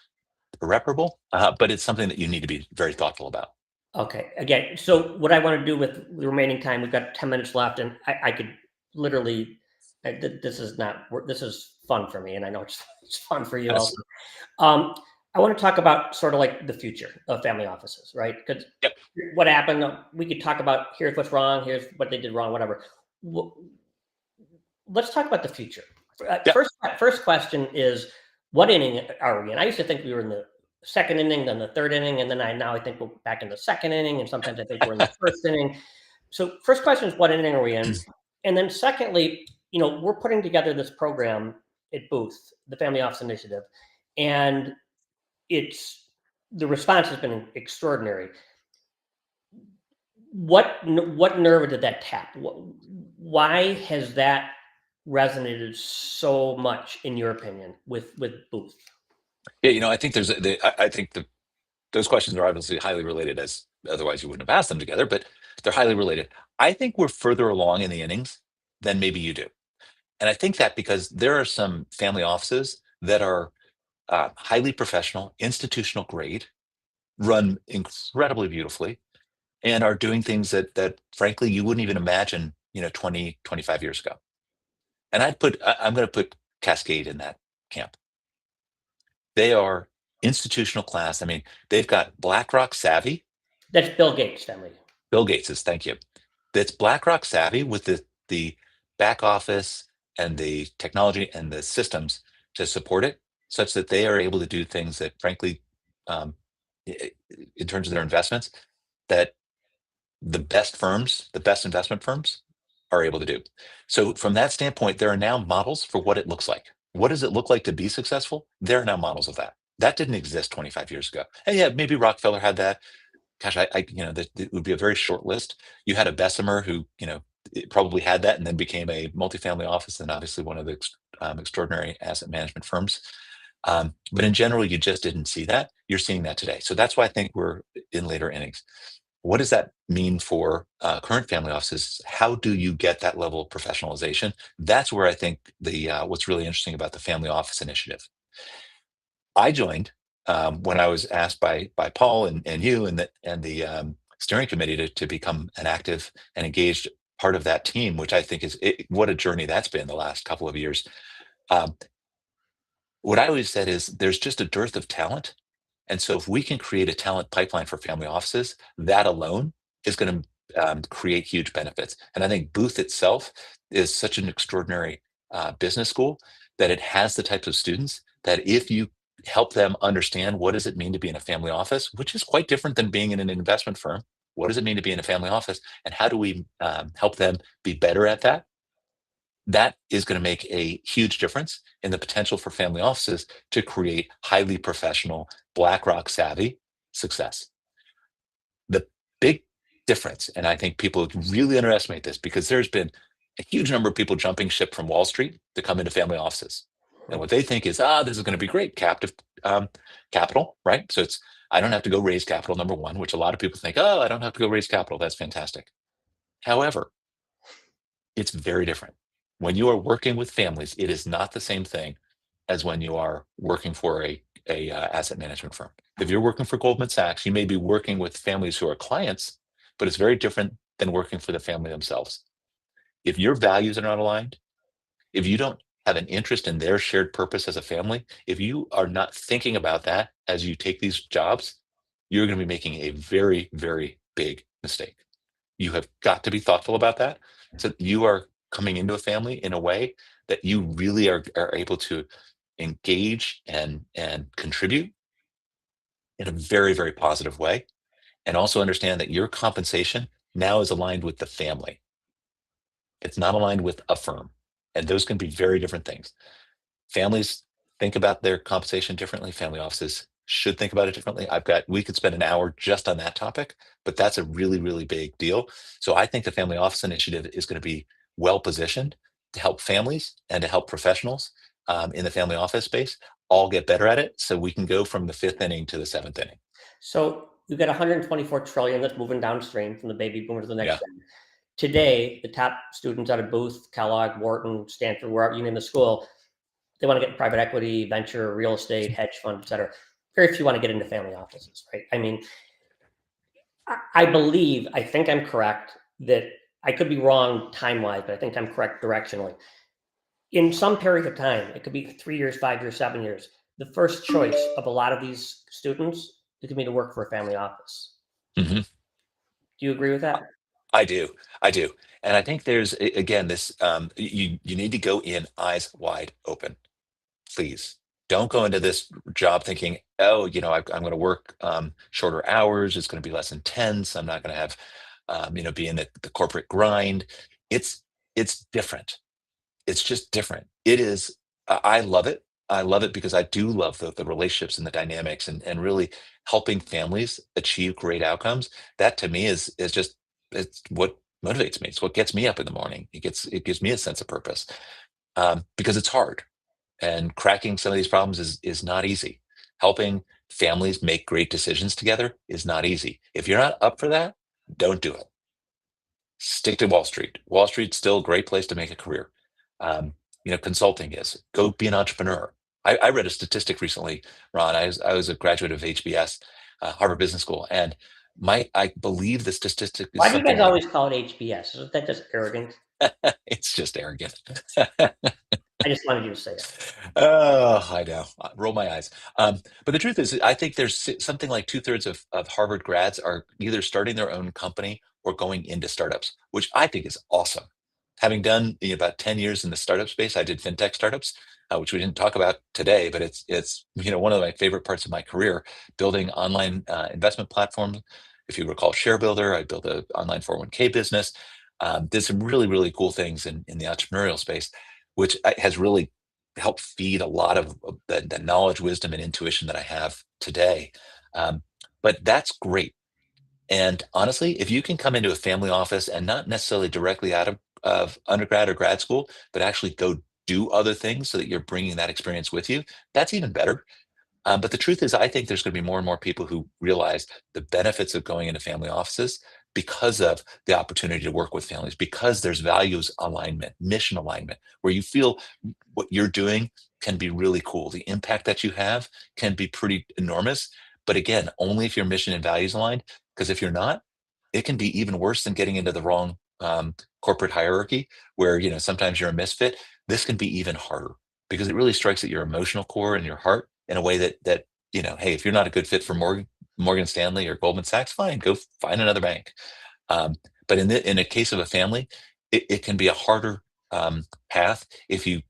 but it's something that you need to be very thoughtful about. Okay. Again, so what I want to do with the remaining time, we've got 10 minutes left, and I could literally, this is not, this is fun for me, and I know it's fun for you Yes. also. Um, I want to talk about sort of like the future of family offices, right? Because Yep. what happened, we could talk about here's what's wrong, here's what they did wrong, whatever. Let's talk about the future. Yep. First question is, what inning are we in? I used to think we were in the second inning, then the third inning, and then now I think we're back in the second inning, and sometimes I think we're in the first inning. So first question is, what inning are we in? And then secondly, we're putting together this program at Booth, the Family Office Initiative, and the response has been extraordinary. What nerve did that tap? Why has that resonated so much, in your opinion, with Booth? Yeah, I think I think those questions are obviously highly related, as otherwise you wouldn't have asked them together, but they're highly related. I think we're further along in the innings than maybe you do. And I think that because there are some family offices that are highly professional, institutional grade, run incredibly beautifully, and are doing things that frankly you wouldn't even imagine, 20, 25 years ago. And I'm going to put Cascade in that camp. They are institutional class. I mean, they've got BlackRock savvy. That's Bill Gates' family. Bill Gates's, thank you. That's BlackRock savvy with the back office and the technology and the systems to support it, such that they are able to do things that, frankly, um, in terms of their investments, that the best investment firms are able to do. So from that standpoint, there are now models for what it looks like. What does it look like to be successful? There are now models of that. That didn't exist 25 years ago. And yeah, maybe Rockefeller had that. Gosh, it would be a very short list. You had a Bessemer who, it probably had that and then became a multifamily office and obviously one of the extraordinary asset management firms. But in general, you just didn't see that. You're seeing that today. So that's why I think we're in later innings. What does that mean for current family offices? How do you get that level of professionalization? That's where I think what's really interesting about the Family Office Initiative. I joined when I was asked by Paul and you and the steering committee to become an active and engaged part of that team, which I think what a journey that's been the last couple of years. Um, what I always said is there's just a dearth of talent. And so if we can create a talent pipeline for family offices, that alone is going to create huge benefits. And I think Booth itself is such an extraordinary business school that it has the types of students that if you help them understand what does it mean to be in a family office, which is quite different than being in an investment firm, what does it mean to be in a family office, and how do we help them be better at that? That is going to make a huge difference in the potential for family offices to create highly professional, BlackRock savvy success. The big difference, and I think people really underestimate this because there's been a huge number of people jumping ship from Wall Street to come into family offices. And what they think is, this is going to be great, captive capital, right? So I don't have to go raise capital, number one, which a lot of people think, I don't have to go raise capital. That's fantastic. However, it's very different. When you are working with families, it is not the same thing as when you are working for a asset management firm. If you're working for Goldman Sachs, you may be working with families who are clients, but it's very different than working for the family themselves. If your values are not aligned, if you don't have an interest in their shared purpose as a family, if you are not thinking about that as you take these jobs, you're going to be making a very, very big mistake. You have got to be thoughtful about that. So you are coming into a family in a way that you really are able to engage and contribute in a very, very positive way. And also understand that your compensation now is aligned with the family. It's not aligned with a firm. And those can be very different things. Families think about their compensation differently. Family offices should think about it differently. We could spend an hour just on that topic, but that's a really, really big deal. So I think the Family Office Initiative is going to be well positioned to help families and to help professionals in the family office space all get better at it. So we can go from the fifth inning to the seventh inning. So we've got 124 trillion that's moving downstream from the baby boomers to the next Yeah. gen. Today, the top students out of Booth, Kellogg, Wharton, Stanford, wherever you name the school, they want to get in private equity, venture, real estate, hedge fund, et cetera. Very few want to get into family offices, right? I mean, I believe, I think I'm correct, that I could be wrong time-wise, but I think I'm correct directionally. In some period of time, it could be 3 years, 5 years, 7 years, the first choice of a lot of these students is going to be to work for a family office. Mhm. Do you agree with that? I do. I do. And I think there's again this you need to go in eyes wide open. Please don't go into this job thinking, oh, I'm going to work shorter hours. It's going to be less intense. I'm not going to have, be in the corporate grind. It's it's different. It's just different. It is. I love it. I love it because I do love the relationships and the dynamics and really helping families achieve great outcomes. That to me is just it's what motivates me. It's what gets me up in the morning. It gives me a sense of purpose because it's hard and cracking some of these problems is not easy. Helping families make great decisions together is not easy. If you're not up for that, don't do it. Stick to Wall Street. Wall Street's still a great place to make a career. Um, consulting is. Go be an entrepreneur. I read a statistic recently, Ron. I was a graduate of HBS, Harvard Business School, and I believe the statistic is Why do you something guys like always call it HBS? Isn't that just arrogant? it's just arrogant. I just wanted you to say it. Oh, I know. Roll my eyes. But the truth is, I think there's something like two-thirds of Harvard grads are either starting their own company or going into startups, which I think is awesome. Having done about 10 years in the startup space, I did fintech startups, which we didn't talk about today, but it's one of my favorite parts of my career, building online investment platforms. If you recall ShareBuilder, I built an online 401k business. Did some really, really cool things in the entrepreneurial space, which has really help feed a lot of the knowledge, wisdom, and intuition that I have today. But that's great. And honestly, if you can come into a family office and not necessarily directly out of undergrad or grad school, but actually go do other things so that you're bringing that experience with you, that's even better. But the truth is, I think there's going to be more and more people who realize the benefits of going into family offices because of the opportunity to work with families, because there's values alignment, mission alignment, where you feel what you're doing can be really cool. The impact that you have can be pretty enormous. But again, only if your mission and values aligned, because if you're not, it can be even worse than getting into the wrong corporate hierarchy where, sometimes you're a misfit. This can be even harder because it really strikes at your emotional core and your heart in a way that hey, if you're not a good fit for Morgan Stanley or Goldman Sachs, fine, go find another bank. But in a case of a family, it can be a harder path if you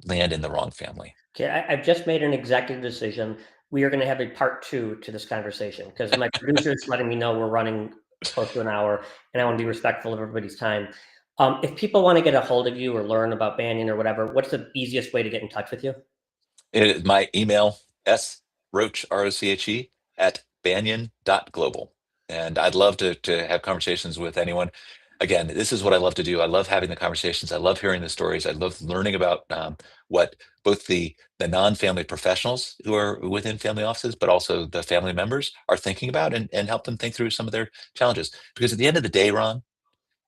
land in the wrong family. Okay, I've just made an executive decision. We are going to have a part two to this conversation because my producer is letting me know we're running close to an hour, and I want to be respectful of everybody's time. If people want to get a hold of you or learn about Banyan or whatever, what's the easiest way to get in touch with you? It is my email, sroche, Roche, at banyan.global. And I'd love to have conversations with anyone. Again, this is what I love to do. I love having the conversations. I love hearing the stories. I love learning about what both the non-family professionals who are within family offices, but also the family members are thinking about and help them think through some of their challenges. Because at the end of the day, Ron,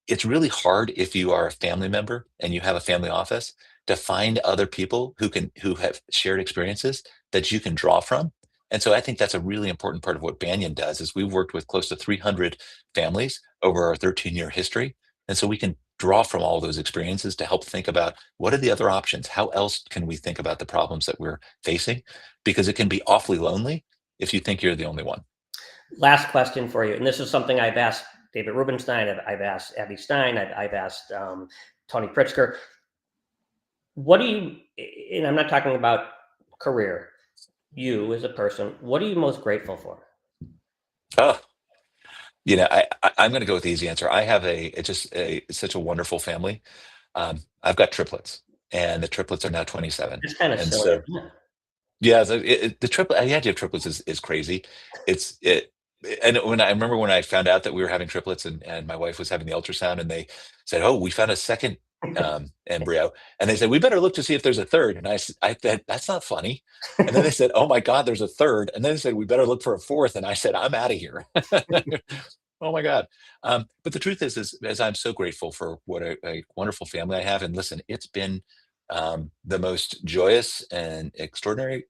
it's really hard if you are a family member and you have a family office to find other people who have shared experiences that you can draw from And so I think that's a really important part of what Banyan does is we've worked with close to 300 families over our 13-year history. And so we can draw from all those experiences to help think about what are the other options? How else can we think about the problems that we're facing? Because it can be awfully lonely if you think you're the only one. Last question for you, and this is something I've asked David Rubenstein, I've asked Abby Stein, I've asked Tony Pritzker. What do you, and I'm not talking about career, you as a person, what are you most grateful for? Oh, I'm going to go with the easy answer. I have it's such a wonderful family. I've got triplets, and the triplets are now 27. It's kind of And silly, so, isn't it? yeah, the idea of triplets is crazy. It's it, and I remember when I found out that we were having triplets, and my wife was having the ultrasound, and they said, "Oh, we found a second embryo," and they said, "We better look to see if there's a third." And I said, "That's not funny." And then they said, "Oh my God, there's a third," and then they said, "We better look for a fourth." And I said, "I'm out of here." Oh my God. But the truth is I'm so grateful for what a wonderful family I have. And listen, it's been the most joyous and extraordinary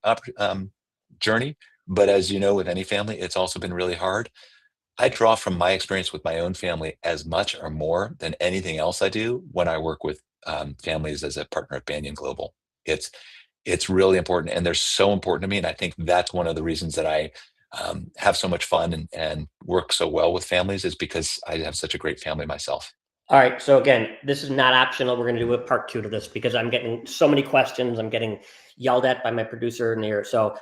journey. But as you know, with any family, it's also been really hard. I draw from my experience with my own family as much or more than anything else I do when I work with families as a partner at Banyan Global. It's it's really important, and they're so important to me. And I think that's one of the reasons that I have so much fun and work so well with families is because I have such a great family myself. All right. So again, this is not optional. We're going to do a part two to this because I'm getting so many questions. I'm getting yelled at by my producer in here. So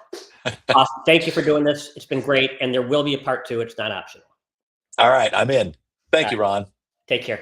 awesome. Thank you for doing this. It's been great. And there will be a part two. It's not optional. All right, I'm in. All Thank right. you, Ron. Take care.